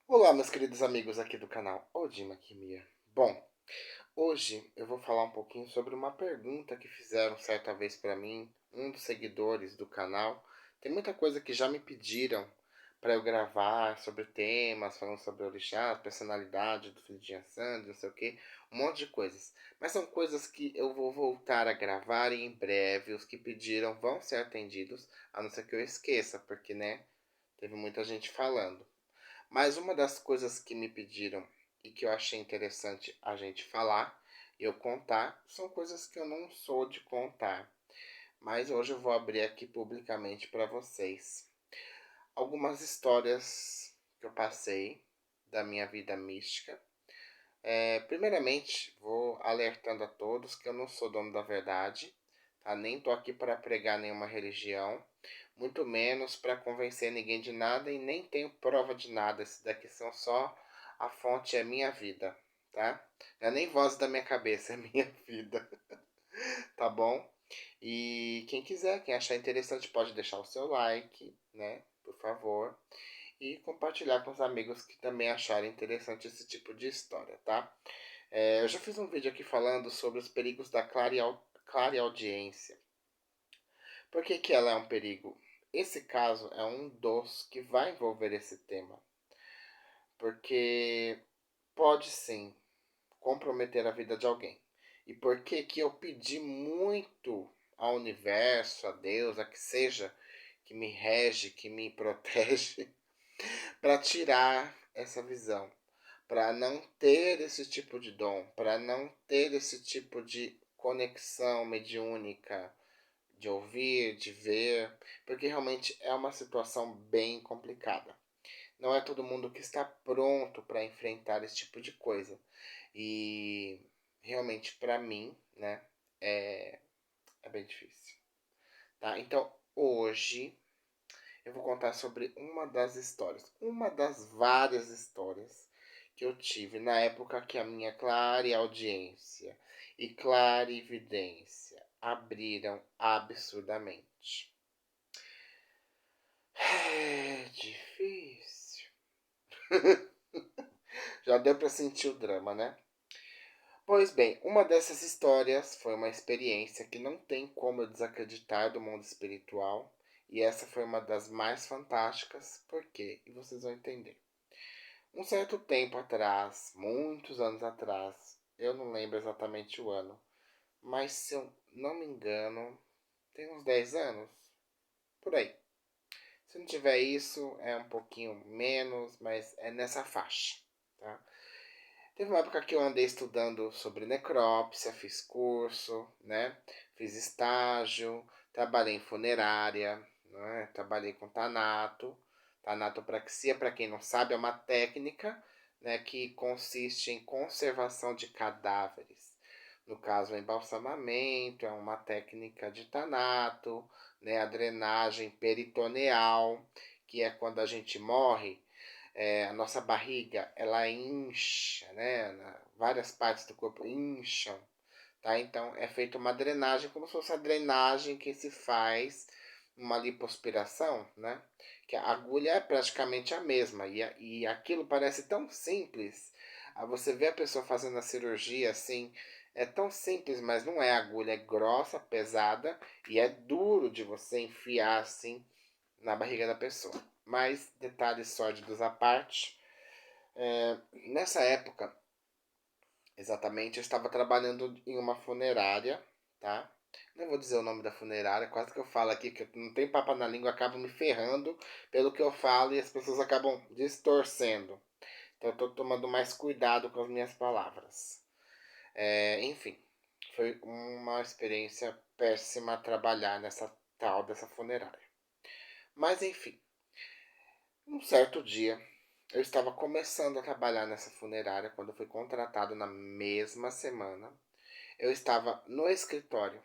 Olá, meus queridos amigos aqui do canal Odima Kimia. Bom, hoje eu vou falar um pouquinho sobre uma pergunta que fizeram certa vez para mim, um dos seguidores do canal. Tem muita coisa que já me pediram para eu gravar sobre temas, falando sobre orixás, personalidade do filho de Yansan, não sei o que, um monte de coisas. Mas são coisas que eu vou voltar a gravar e em breve os que pediram vão ser atendidos, a não ser que eu esqueça, porque teve muita gente falando. Mas uma das coisas que me pediram e que eu achei interessante a gente falar e eu contar são coisas que eu não sou de contar. Mas hoje eu vou abrir aqui publicamente para vocês algumas histórias que eu passei da minha vida mística. Primeiramente, vou alertando a todos que eu não sou dono da verdade, tá? Nem tô aqui para pregar nenhuma religião, muito menos para convencer ninguém de nada e nem tenho prova de nada. Esses daqui são só a fonte é minha vida, tá? Não é nem voz da minha cabeça, é minha vida, tá bom? E quem quiser, quem achar interessante, pode deixar o seu like, né? Por favor. E compartilhar com os amigos que também acharem interessante esse tipo de história, tá? Eu já fiz um vídeo aqui falando sobre os perigos da clareaudiência. Por que, que ela é um perigo? Esse caso é um dos que vai envolver esse tema. Porque pode sim comprometer a vida de alguém. E por que, que eu pedi muito ao universo, a Deus, a que seja, que me rege, que me protege, para tirar essa visão, para não ter esse tipo de dom, para não ter esse tipo de conexão mediúnica, de ouvir, de ver, porque realmente é uma situação bem complicada. Não é todo mundo que está pronto para enfrentar esse tipo de coisa. E realmente para mim, é, é bem difícil, tá? Então, hoje eu vou contar sobre uma das várias histórias que eu tive na época que a minha clareaudiência e clarividência abriram absurdamente. É difícil. Já deu para sentir o drama, né? Pois bem, uma dessas histórias foi uma experiência que não tem como eu desacreditar do mundo espiritual, e essa foi uma das mais fantásticas. Por quê? E vocês vão entender. Um certo tempo atrás, muitos anos atrás, eu não lembro exatamente o ano, mas se eu não me engano, tem uns 10 anos, por aí. Se não tiver isso, é um pouquinho menos, mas é nessa faixa, tá? Teve uma época que eu andei estudando sobre necrópsia, fiz curso, né? Fiz estágio, trabalhei em funerária, né? Trabalhei com tanato. Tanatopraxia, para quem não sabe, é uma técnica, né, que consiste em conservação de cadáveres. No caso, o embalsamamento é uma técnica de tanato, né? A drenagem peritoneal, que é quando a gente morre, a nossa barriga ela incha, né? Várias partes do corpo incham, tá? Então é feita uma drenagem, como se fosse a drenagem que se faz uma lipoaspiração, né? Que a agulha é praticamente a mesma e aquilo parece tão simples. Você vê a pessoa fazendo a cirurgia assim, é tão simples, mas não é. A agulha é grossa, pesada e é duro de você enfiar assim na barriga da pessoa. Mas detalhes sórdidos à parte, nessa época, exatamente, eu estava trabalhando em uma funerária, tá? Não vou dizer o nome da funerária, quase que eu falo aqui que eu não tem papa na língua, eu acabo me ferrando pelo que eu falo e as pessoas acabam distorcendo. Então eu tô tomando mais cuidado com as minhas palavras. Enfim, foi uma experiência péssima trabalhar nessa tal dessa funerária. Mas enfim, um certo dia eu estava começando a trabalhar nessa funerária quando eu fui contratado na mesma semana. Eu estava no escritório,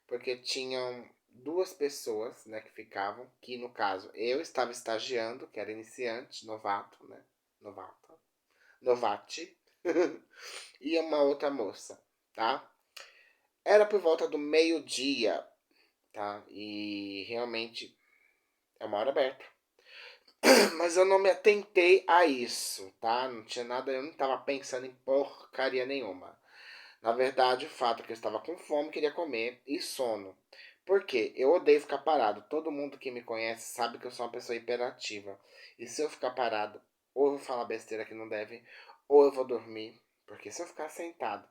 porque tinham duas pessoas, né, que ficavam, que no caso eu estava estagiando, que era iniciante, novato, né? Novata. Novate. E uma outra moça, tá? Era por volta do meio-dia, tá? E realmente é uma hora aberta. Mas eu não me atentei a isso, tá? Não tinha nada, eu não tava pensando em porcaria nenhuma. Na verdade, o fato é que eu estava com fome, queria comer e sono. Por quê? Eu odeio ficar parado. Todo mundo que me conhece sabe que eu sou uma pessoa hiperativa. E se eu ficar parado, ou eu vou falar besteira que não deve, ou eu vou dormir. Porque se eu ficar sentado,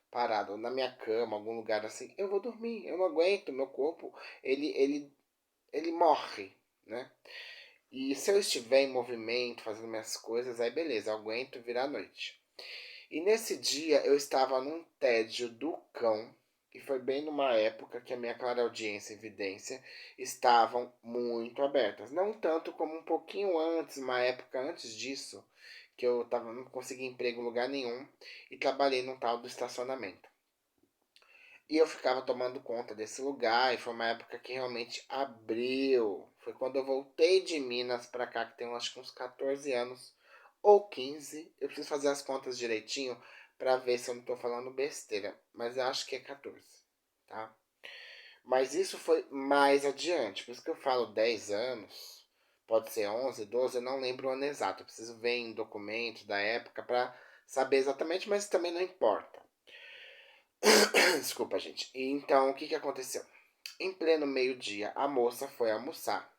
parado, na minha cama, algum lugar assim, eu vou dormir. Eu não aguento, meu corpo, ele morre, né? E se eu estiver em movimento, fazendo minhas coisas, aí beleza, eu aguento virar a noite. E nesse dia eu estava num tédio do cão, e foi bem numa época que a minha clareaudiência e evidência estavam muito abertas. Não tanto como um pouquinho antes, uma época antes disso, que eu tava, não conseguia emprego em lugar nenhum e trabalhei num tal do estacionamento. E eu ficava tomando conta desse lugar, e foi uma época que realmente abriu. Foi quando eu voltei de Minas pra cá, que tem acho que uns 14 anos ou 15. Eu preciso fazer as contas direitinho pra ver se eu não tô falando besteira, mas eu acho que é 14, tá? Mas isso foi mais adiante, por isso que eu falo 10 anos, pode ser 11, 12, eu não lembro o ano exato. Eu preciso ver em documentos da época pra saber exatamente, mas também não importa. Desculpa, gente. E então, o que que aconteceu? Em pleno meio-dia, a moça foi almoçar.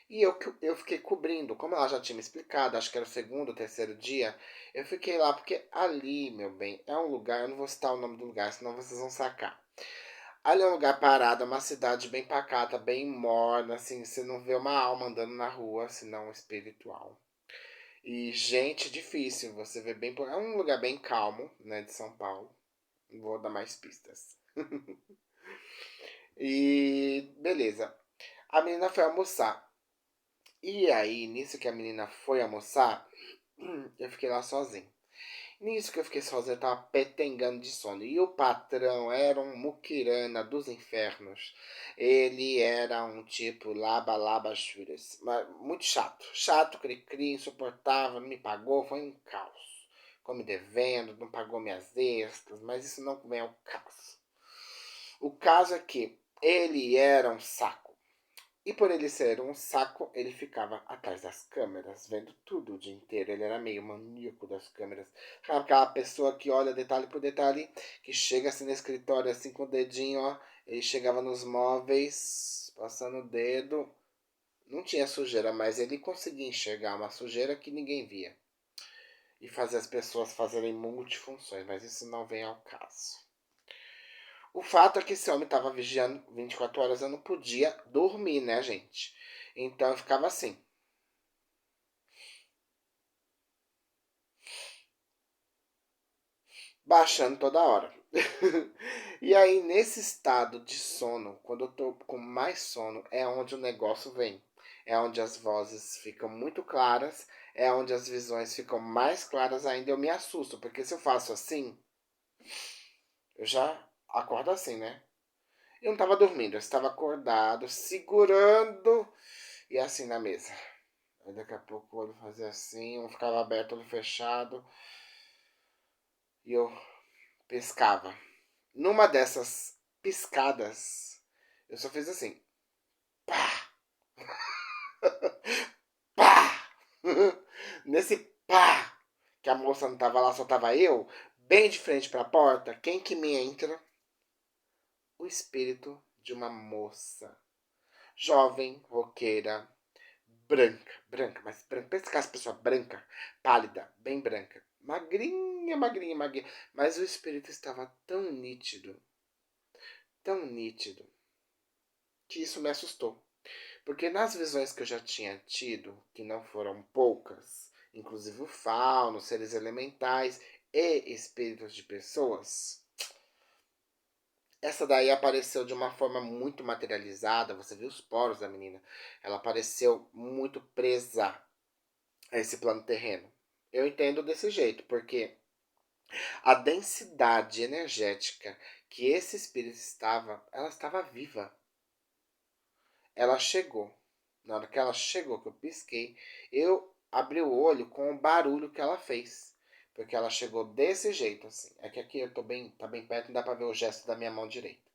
E eu fiquei cobrindo. Como ela já tinha me explicado, acho que era o segundo ou terceiro dia, eu fiquei lá, porque ali, meu bem, é um lugar, eu não vou citar o nome do lugar, senão vocês vão sacar. Ali é um lugar parado, é uma cidade bem pacata, bem morna, assim, você não vê uma alma andando na rua, senão espiritual. E gente difícil, você vê bem. É um lugar bem calmo, né, de São Paulo. Não vou dar mais pistas. E beleza. A menina foi almoçar. E aí, nisso que a menina foi almoçar, eu fiquei lá sozinho. Nisso que eu fiquei sozinho, eu tava petengando de sono. E o patrão era um muquirana dos infernos. Ele era um tipo laba juras. Mas muito chato. Chato, cri-cri, insuportável, não me pagou, foi um caos. Ficou me devendo, não pagou minhas extras, mas isso não vem ao caso. O caso é que ele era um saco. E por ele ser um saco, ele ficava atrás das câmeras, vendo tudo o dia inteiro. Ele era meio maníaco das câmeras. Aquela pessoa que olha detalhe por detalhe, que chega assim no escritório, assim com o dedinho, ó. Ele chegava nos móveis, passando o dedo. Não tinha sujeira, mas ele conseguia enxergar uma sujeira que ninguém via. E fazer as pessoas fazerem multifunções, mas isso não vem ao caso. O fato é que esse homem estava vigiando 24 horas, eu não podia dormir, né, gente? Então eu ficava assim, baixando toda hora. E aí, nesse estado de sono, quando eu tô com mais sono, é onde o negócio vem. É onde as vozes ficam muito claras, é onde as visões ficam mais claras ainda. Eu me assusto, porque se eu faço assim, eu já acordo assim, né? Eu não estava dormindo, eu estava acordado, segurando e assim na mesa. Aí daqui a pouco o olho fazia assim, um ficava aberto, olho fechado, e eu piscava. Numa dessas piscadas, eu só fiz assim, pá, pá. Nesse pá, que a moça não tava lá, só tava eu, bem de frente para a porta, quem que me entra? O espírito de uma moça, jovem, roqueira, branca, branca, mas branca. Pensa que as pessoas branca, pálida, bem branca. Magrinha, magrinha, magrinha. Mas o espírito estava tão nítido, que isso me assustou. Porque nas visões que eu já tinha tido, que não foram poucas, inclusive o fauno, seres elementais e espíritos de pessoas, essa daí apareceu de uma forma muito materializada. Você viu os poros da menina. Ela apareceu muito presa a esse plano terreno. Eu entendo desse jeito, porque a densidade energética que esse espírito estava, ela estava viva. Ela chegou. Na hora que ela chegou, que eu pisquei, eu abri o olho com o barulho que ela fez. Porque ela chegou desse jeito, assim. É que aqui eu tô bem, tá bem perto, não dá pra ver o gesto da minha mão direita.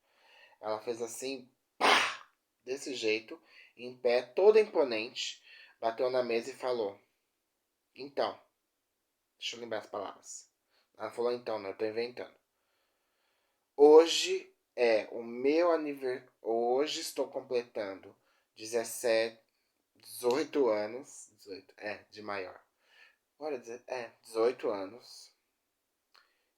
Ela fez assim, pá, desse jeito, em pé, toda imponente, Bateu na mesa e falou: Então, deixa eu lembrar as palavras. Ela falou então, né? Eu tô inventando. Hoje é o meu aniversário. Hoje estou completando 17, 18 anos. 18, de maior. Olha, 18 anos.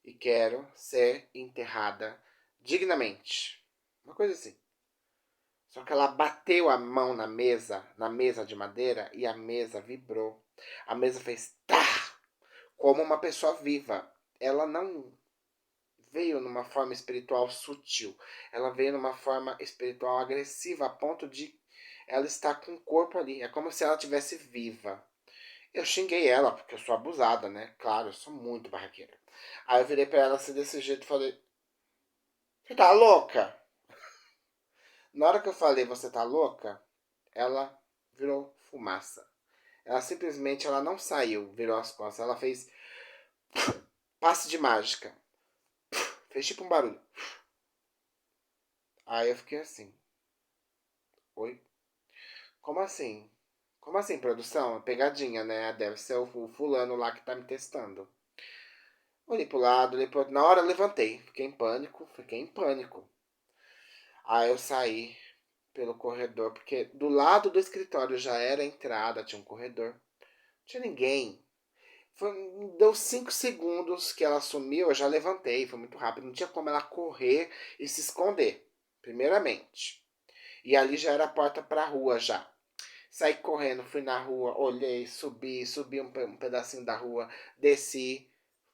E quero ser enterrada dignamente. Uma coisa assim. Só que ela bateu a mão na mesa de madeira, e a mesa vibrou. A mesa fez tá, como uma pessoa viva. Ela não veio numa forma espiritual sutil. Ela veio numa forma espiritual agressiva, a ponto de ela estar com o corpo ali. É como se ela tivesse viva. Eu xinguei ela, porque eu sou abusada, né? Claro, eu sou muito barraqueira. Aí eu virei pra ela assim desse jeito e falei: Você tá louca? Na hora que eu falei, você tá louca? Ela virou fumaça. Ela simplesmente ela não saiu, virou as costas. Ela fez passe de mágica. Fez tipo um barulho. Aí eu fiquei assim. Oi? Como assim? Como assim, produção? Pegadinha, né? Deve ser o fulano lá que tá me testando. Olhei pro lado, olhei pro outro. Na hora eu levantei. Fiquei em pânico, fiquei em pânico. Aí eu saí pelo corredor, porque do lado do escritório já era a entrada, tinha um corredor. Não tinha ninguém. Deu 5 segundos que ela sumiu, eu já levantei, foi muito rápido. Não tinha como ela correr e se esconder, primeiramente. E ali já era a porta pra rua já. Saí correndo, fui na rua, olhei, subi um pedacinho da rua, desci,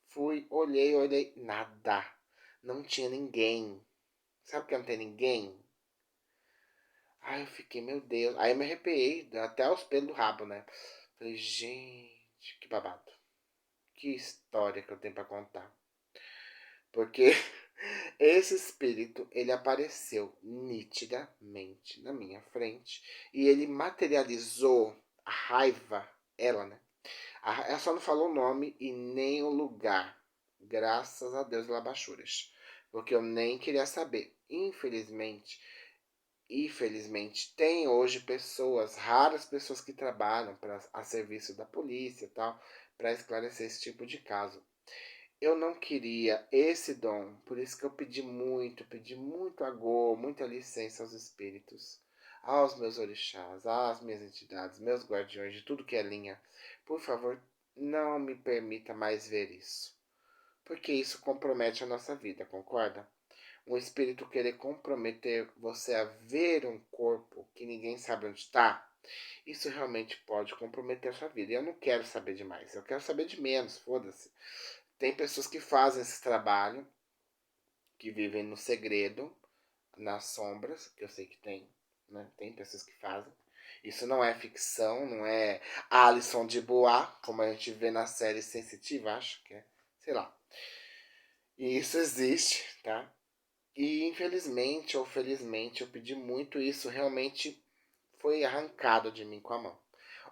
fui, olhei, nada. Não tinha ninguém. Sabe que não tem ninguém? Aí eu fiquei, meu Deus. Aí eu me arrepiei, até os pelos do rabo, né? Falei, gente, que babado. Que história que eu tenho pra contar. Porque esse espírito, ele apareceu nitidamente na minha frente. E ele materializou a raiva, ela, né? Ela só não falou o nome e nem o lugar. Graças a Deus, Labachuras. Porque eu nem queria saber. Infelizmente, tem hoje pessoas, raras pessoas que trabalham a serviço da polícia e tal, para esclarecer esse tipo de caso. Eu não queria esse dom, por isso que eu pedi muito agô, muita licença aos espíritos, aos meus orixás, às minhas entidades, meus guardiões, de tudo que é linha. Por favor, não me permita mais ver isso, porque isso compromete a nossa vida, concorda? Um espírito querer comprometer você a ver um corpo que ninguém sabe onde está, isso realmente pode comprometer a sua vida. E eu não quero saber de mais, eu quero saber de menos, foda-se. Tem pessoas que fazem esse trabalho, que vivem no segredo, nas sombras, que eu sei que tem, né? Tem pessoas que fazem. Isso não é ficção, não é Alison de Bois, como a gente vê na série Sensitiva, acho que é, sei lá. E isso existe, tá? E infelizmente ou felizmente eu pedi muito, isso realmente foi arrancado de mim com a mão.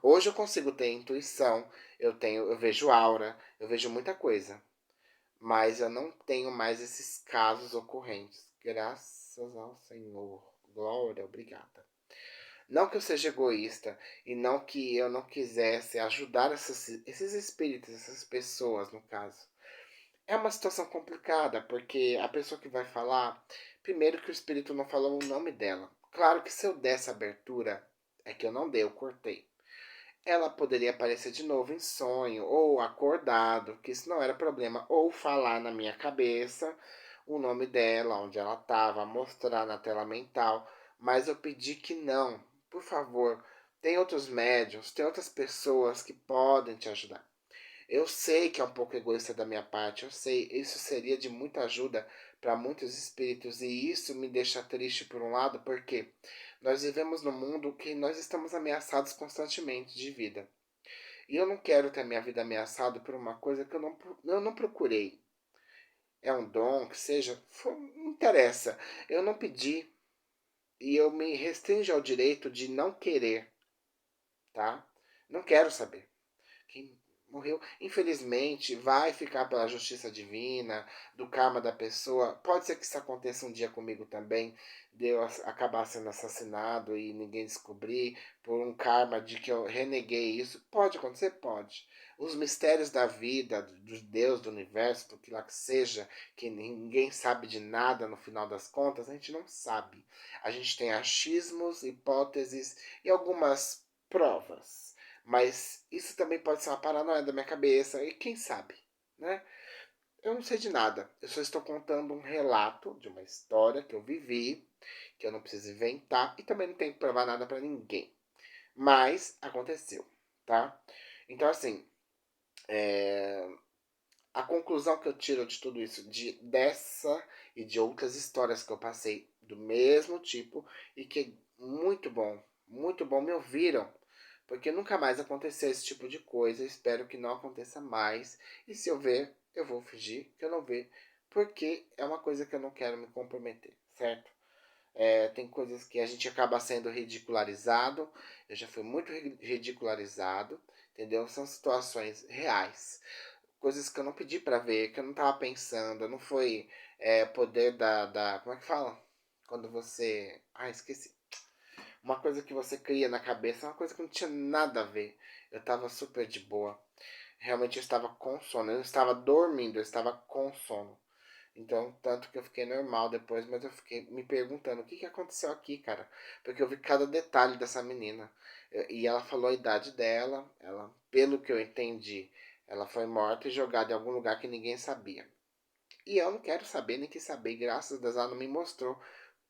Hoje eu consigo ter intuição, eu vejo aura, eu vejo muita coisa. Mas eu não tenho mais esses casos ocorrentes. Graças ao Senhor. Glória, obrigada. Não que eu seja egoísta e não que eu não quisesse ajudar esses espíritos, essas pessoas, no caso. É uma situação complicada, porque a pessoa que vai falar, primeiro que o espírito não falou o nome dela. Claro que se eu desse abertura, é que eu não dei, eu cortei. Ela poderia aparecer de novo em sonho, ou acordado, que isso não era problema, ou falar na minha cabeça o nome dela, onde ela estava, mostrar na tela mental, mas eu pedi que não. Por favor, tem outros médiums, tem outras pessoas que podem te ajudar. Eu sei que é um pouco egoísta da minha parte, eu sei, isso seria de muita ajuda para muitos espíritos e isso me deixa triste por um lado, porque nós vivemos num mundo que nós estamos ameaçados constantemente de vida. E eu não quero ter minha vida ameaçada por uma coisa que eu não procurei. É um dom, que seja, não interessa. Eu não pedi e eu me restringo ao direito de não querer, tá? Não quero saber. Quem morreu. Infelizmente, vai ficar pela justiça divina, do karma da pessoa. Pode ser que isso aconteça um dia comigo também, de eu acabar sendo assassinado e ninguém descobrir, por um karma de que eu reneguei isso. Pode acontecer? Pode. Os mistérios da vida, do Deus, do universo, do que lá que seja, que ninguém sabe de nada no final das contas, a gente não sabe. A gente tem achismos, hipóteses e algumas provas. Mas isso também pode ser uma paranoia da minha cabeça, e quem sabe, né? Eu não sei de nada. Eu só estou contando um relato de uma história que eu vivi, que eu não preciso inventar e também não tenho que provar nada para ninguém. Mas aconteceu, tá? Então, assim, é, a conclusão que eu tiro de tudo isso, dessa e de outras histórias que eu passei do mesmo tipo, e que é muito bom, me ouviram, porque nunca mais aconteceu esse tipo de coisa, espero que não aconteça mais, e se eu ver, eu vou fingir que eu não vi, porque é uma coisa que eu não quero me comprometer, certo? Tem coisas que a gente acaba sendo ridicularizado, eu já fui muito ridicularizado, entendeu? São situações reais, coisas que eu não pedi pra ver, que eu não tava pensando, não foi poder como é que fala? Quando você. Ah, esqueci. Uma coisa que você cria na cabeça, uma coisa que não tinha nada a ver. Eu tava super de boa. Realmente eu estava com sono. Eu não estava dormindo, eu estava com sono. Então, tanto que eu fiquei normal depois, mas eu fiquei me perguntando o que, que aconteceu aqui, cara. Porque eu vi cada detalhe dessa menina. E ela falou a idade dela, ela, pelo que eu entendi, ela foi morta e jogada em algum lugar que ninguém sabia. E eu não quero saber, nem quis saber, graças a Deus ela não me mostrou.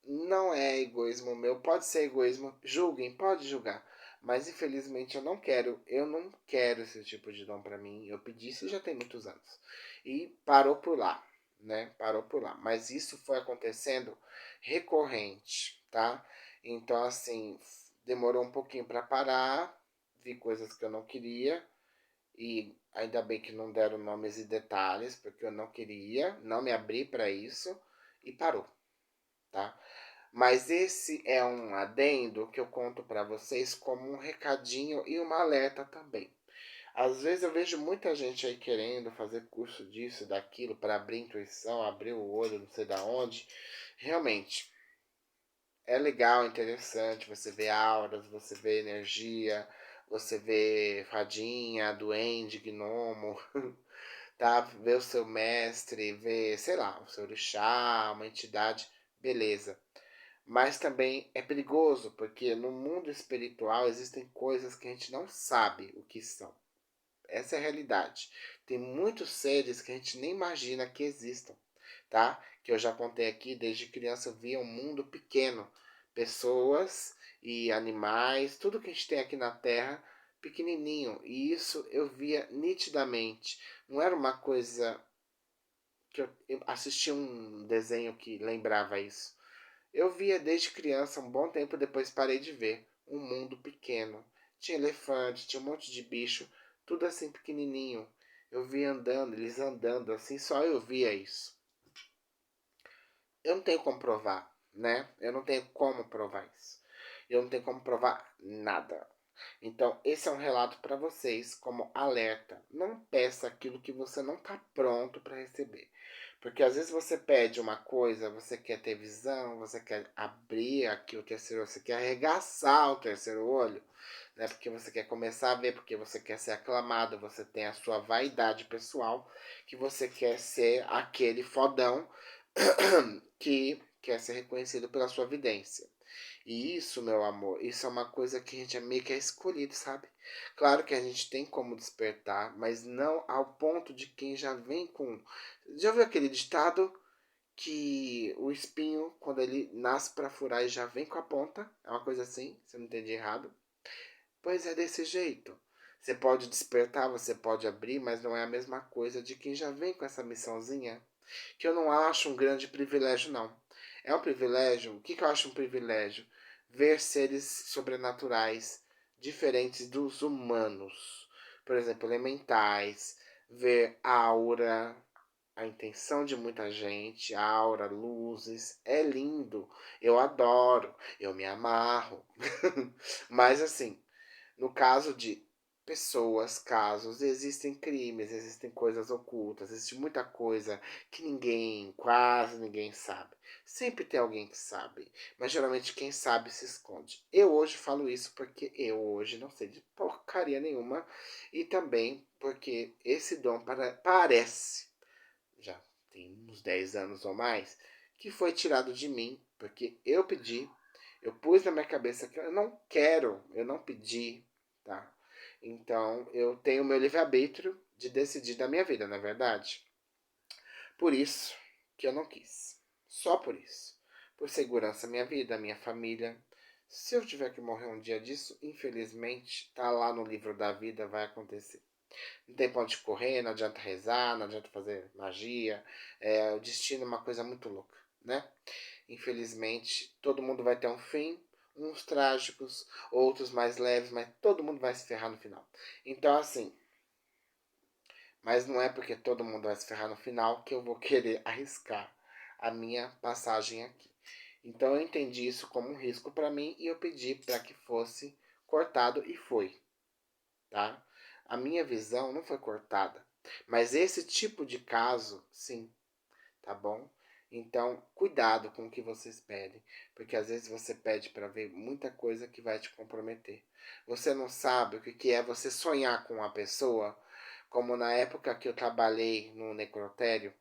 Não é egoísmo meu, pode ser egoísmo, julguem, pode julgar. Mas infelizmente eu não quero esse tipo de dom pra mim. Eu pedi isso já tem muitos anos. E parou por lá, né? Parou por lá. Mas isso foi acontecendo recorrente, tá? Então assim, demorou um pouquinho pra parar, vi coisas que eu não queria e ainda bem que não deram nomes e detalhes, porque eu não queria, não me abri pra isso e parou, tá? Mas esse é um adendo que eu conto para vocês como um recadinho e uma alerta também. Às vezes eu vejo muita gente aí querendo fazer curso disso, daquilo, para abrir intuição, abrir o olho, não sei da onde. Realmente, é legal, interessante, você vê auras, você vê energia, você vê fadinha, duende, gnomo, tá? Vê o seu mestre, vê, sei lá, o seu orixá, uma entidade, beleza. Mas também é perigoso, porque no mundo espiritual existem coisas que a gente não sabe o que são. Essa é a realidade. Tem muitos seres que a gente nem imagina que existam, tá? Que eu já contei aqui, desde criança eu via um mundo pequeno. Pessoas e animais, tudo que a gente tem aqui na Terra, pequenininho. E isso eu via nitidamente. Não era uma coisa que eu assistia um desenho que lembrava isso. Eu via desde criança, um bom tempo depois parei de ver. Um mundo pequeno. Tinha elefante, tinha um monte de bicho, tudo assim pequenininho. Eu via andando, eles andando assim, só eu via isso. Eu não tenho como provar, né? Eu não tenho como provar isso. Eu não tenho como provar nada. Então, esse é um relato para vocês como alerta. Não peça aquilo que você não está pronto para receber. Porque às vezes você pede uma coisa, você quer ter visão, você quer abrir aqui o terceiro, você quer arregaçar o terceiro olho, né? Porque você quer começar a ver, porque você quer ser aclamado, você tem a sua vaidade pessoal, que você quer ser aquele fodão que quer ser reconhecido pela sua vidência. E isso, meu amor, isso é uma coisa que a gente é meio que é escolhido, sabe? Claro que a gente tem como despertar, mas não ao ponto de quem já vem com. Já viu aquele ditado que o espinho, quando ele nasce para furar, e já vem com a ponta? É uma coisa assim, se eu não entendi errado. Pois é desse jeito. Você pode despertar, você pode abrir, mas não é a mesma coisa de quem já vem com essa missãozinha. Que eu não acho um grande privilégio, não. É um privilégio? O que, que eu acho um privilégio? Ver seres sobrenaturais diferentes dos humanos. Por exemplo, elementais, ver aura, a intenção de muita gente, aura, luzes. É lindo. Eu adoro. Eu me amarro. Mas assim, no caso de pessoas, casos, existem crimes, existem coisas ocultas, existe muita coisa que quase ninguém sabe. Sempre tem alguém que sabe, mas geralmente quem sabe se esconde. Eu hoje falo isso porque eu hoje não sei de porcaria nenhuma e também porque esse dom parece, já tem uns 10 anos ou mais, que foi tirado de mim, porque eu pedi, eu pus na minha cabeça que eu não quero, eu não pedi, tá? Então eu tenho o meu livre-arbítrio de decidir da minha vida, na é verdade. Por isso que eu não quis. Só por isso. Por segurança minha vida, minha família. Se eu tiver que morrer um dia disso, infelizmente, tá lá no livro da vida, vai acontecer. Não tem pra onde correr, não adianta rezar, não adianta fazer magia. O destino é uma coisa muito louca, né? Infelizmente, todo mundo vai ter um fim, uns trágicos, outros mais leves, mas todo mundo vai se ferrar no final. Então, assim, mas não é porque todo mundo vai se ferrar no final que eu vou querer arriscar a minha passagem aqui. Então, eu entendi isso como um risco para mim e eu pedi para que fosse cortado e foi, tá? A minha visão não foi cortada, mas esse tipo de caso, sim, tá bom? Então, cuidado com o que vocês pedem, porque às vezes você pede para ver muita coisa que vai te comprometer. Você não sabe o que é você sonhar com uma pessoa, como na época que eu trabalhei no necrotério,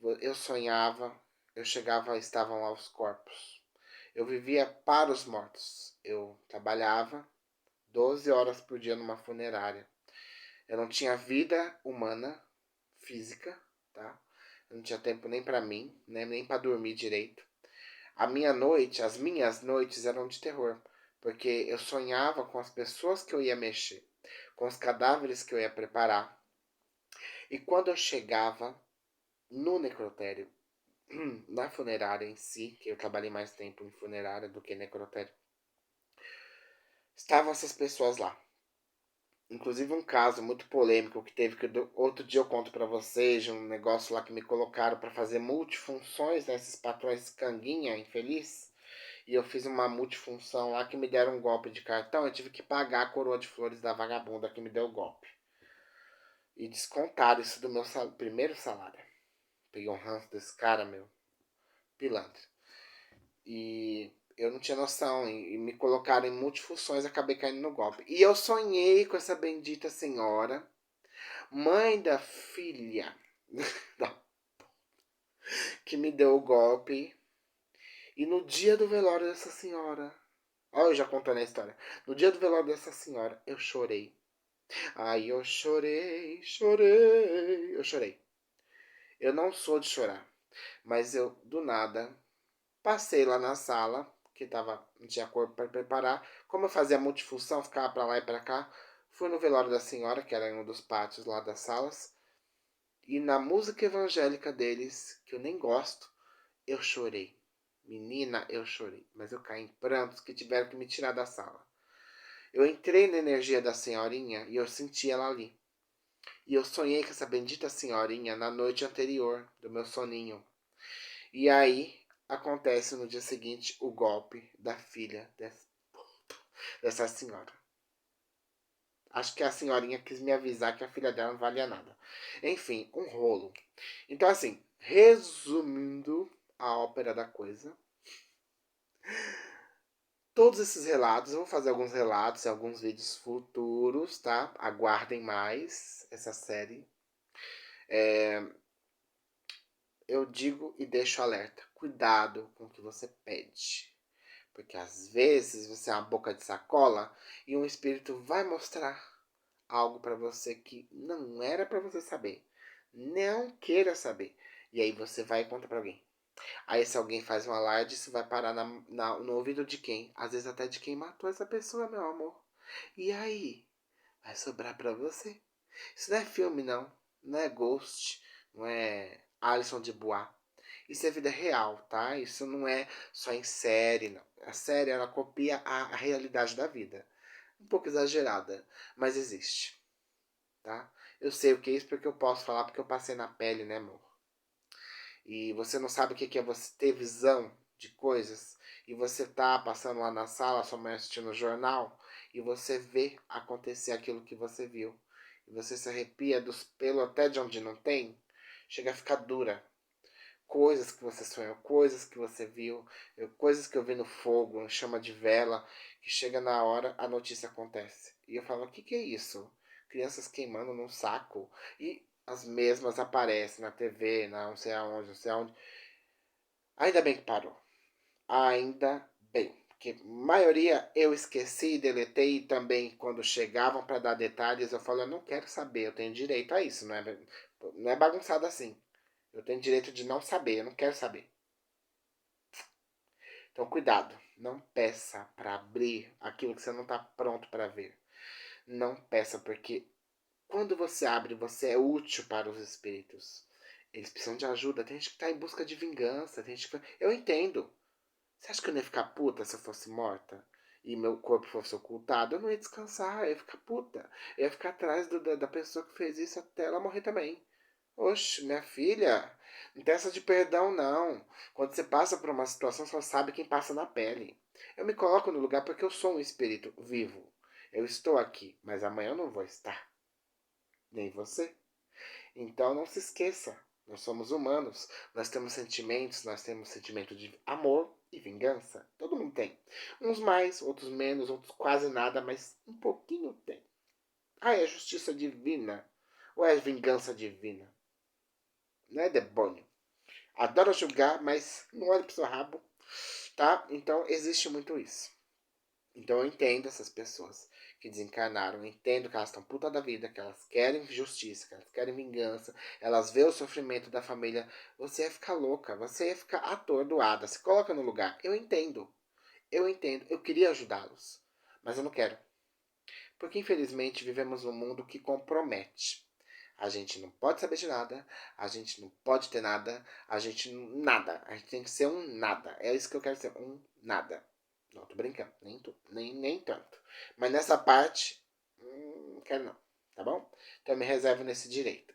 eu sonhava, eu chegava, estavam lá os corpos. Eu vivia para os mortos. Eu trabalhava 12 horas por dia numa funerária. Eu não tinha vida humana, física, tá? Eu não tinha tempo nem pra mim, né? Nem pra dormir direito. As minhas noites eram de terror, porque eu sonhava com as pessoas que eu ia mexer, com os cadáveres que eu ia preparar. E quando eu chegava no necrotério, na funerária em si, que eu trabalhei mais tempo em funerária do que necrotério, estavam essas pessoas lá. Inclusive um caso muito polêmico que teve, que outro dia eu conto pra vocês, de um negócio lá que me colocaram pra fazer multifunções, né, esses patrões canguinha, infeliz. E eu fiz uma multifunção lá que me deram um golpe de cartão, eu tive que pagar a coroa de flores da vagabunda que me deu o golpe. E descontaram isso do meu primeiro salário. Peguei um ranço desse cara, meu, pilantra. E eu não tinha noção, e me colocaram em multifunções, acabei caindo no golpe. E eu sonhei com essa bendita senhora, mãe da filha que me deu o golpe. E no dia do velório dessa senhora, olha eu já contando a história. No dia do velório dessa senhora, eu chorei. Ai, eu chorei, chorei. Eu chorei. Eu não sou de chorar, mas eu, do nada, passei lá na sala, que tava, não tinha corpo para preparar. Como eu fazia multifunção, ficava para lá e para cá, fui no velório da senhora, que era em um dos pátios lá das salas. E na música evangélica deles, que eu nem gosto, eu chorei. Menina, eu chorei. Mas eu caí em prantos que tiveram que me tirar da sala. Eu entrei na energia da senhorinha e eu senti ela ali. E eu sonhei com essa bendita senhorinha na noite anterior do meu soninho. E aí acontece no dia seguinte o golpe da filha dessa senhora. Acho que a senhorinha quis me avisar que a filha dela não valia nada. Enfim, um rolo. Então, assim, resumindo a ópera da coisa, todos esses relatos, eu vou fazer alguns relatos em alguns vídeos futuros, tá? Aguardem mais essa série. Eu digo e deixo alerta: cuidado com o que você pede. Porque às vezes você é uma boca de sacola e um espírito vai mostrar algo para você que não era para você saber. Não queira saber. E aí você vai e conta para alguém. Aí se alguém faz um alarde, isso vai parar no ouvido de quem? Às vezes até de quem matou essa pessoa, meu amor. E aí? Vai sobrar pra você. Isso não é filme, não. Não é Ghost. Não é Alison de Bois. Isso é vida real, tá? Isso não é só em série, não. A série, ela copia a realidade da vida. Um pouco exagerada, mas existe, tá? Eu sei o que é isso porque eu posso falar, porque eu passei na pele, né, amor? E você não sabe o que é você ter visão de coisas, e você tá passando lá na sala, sua mãe assistindo o jornal, e você vê acontecer aquilo que você viu. E você se arrepia dos pelos até de onde não tem, chega a ficar dura. Coisas que você sonhou, coisas que você viu, coisas que eu vi no fogo, em chama de vela, que chega na hora, a notícia acontece. E eu falo, o que é isso? Crianças queimando num saco. E as mesmas aparecem na TV, não sei aonde, não sei aonde. Ainda bem que parou. Ainda bem. Porque a maioria eu esqueci, deletei, e também quando chegavam para dar detalhes, eu falo, eu não quero saber, eu tenho direito a isso, não é bagunçado assim. Eu tenho direito de não saber, eu não quero saber. Então, cuidado. Não peça para abrir aquilo que você não está pronto para ver. Não peça, porque quando você abre, você é útil para os espíritos. Eles precisam de ajuda. Tem gente que está em busca de vingança. Tem gente que... Eu entendo. Você acha que eu não ia ficar puta se eu fosse morta? E meu corpo fosse ocultado? Eu não ia descansar. Eu ia ficar puta. Eu ia ficar atrás da pessoa que fez isso até ela morrer também. Oxe, minha filha, não tem essa de perdão, não. Quando você passa por uma situação, só sabe quem passa na pele. Eu me coloco no lugar porque eu sou um espírito vivo. Eu estou aqui, mas amanhã eu não vou estar. Nem você. Então não se esqueça. Nós somos humanos. Nós temos sentimentos. Nós temos sentimento de amor e vingança. Todo mundo tem. Uns mais, outros menos, outros quase nada, mas um pouquinho tem. Ah, é justiça divina. Ou é vingança divina? Não é demônio. Adora julgar, mas não olha pro seu rabo, tá? Então existe muito isso. Então eu entendo essas pessoas que desencarnaram, eu entendo que elas estão puta da vida, que elas querem justiça, que elas querem vingança, elas vê o sofrimento da família. Você ia ficar louca, você ia ficar atordoada, se coloca no lugar. Eu entendo, eu queria ajudá-los, mas eu não quero. Porque infelizmente vivemos num mundo que compromete. A gente não pode saber de nada, a gente não pode ter nada, a gente nada. A gente tem que ser um nada. É isso que eu quero ser, um nada. Não, tô brincando, nem tanto. Mas nessa parte, não quero não, tá bom? Então eu me reservo nesse direito.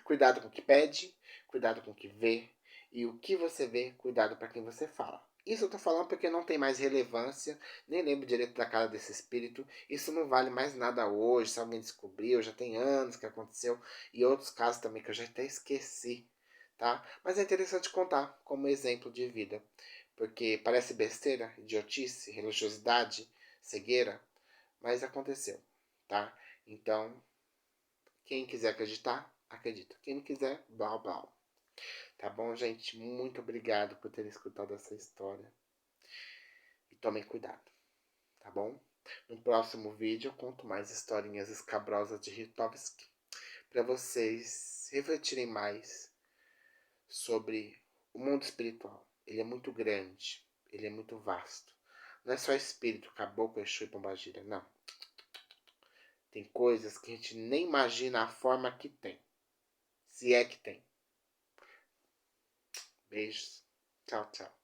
Cuidado com o que pede, cuidado com o que vê, e o que você vê, cuidado para quem você fala. Isso eu tô falando porque não tem mais relevância, nem lembro direito da cara desse espírito. Isso não vale mais nada hoje, se alguém descobriu, já tem anos que aconteceu, e outros casos também que eu já até esqueci, tá? Mas é interessante contar como exemplo de vida, porque parece besteira, idiotice, religiosidade, cegueira, mas aconteceu, tá? Então, quem quiser acreditar, acredita. Quem não quiser, blá blá. Tá bom, gente? Muito obrigado por ter escutado essa história. E tomem cuidado, tá bom? No próximo vídeo eu conto mais historinhas escabrosas de Ritovski para vocês refletirem mais sobre o mundo espiritual. Ele é muito grande, ele é muito vasto. Não é só espírito, caboclo, Exu e pombagira, não. Tem coisas que a gente nem imagina a forma que tem. Se é que tem. Beijos. Tchau, tchau.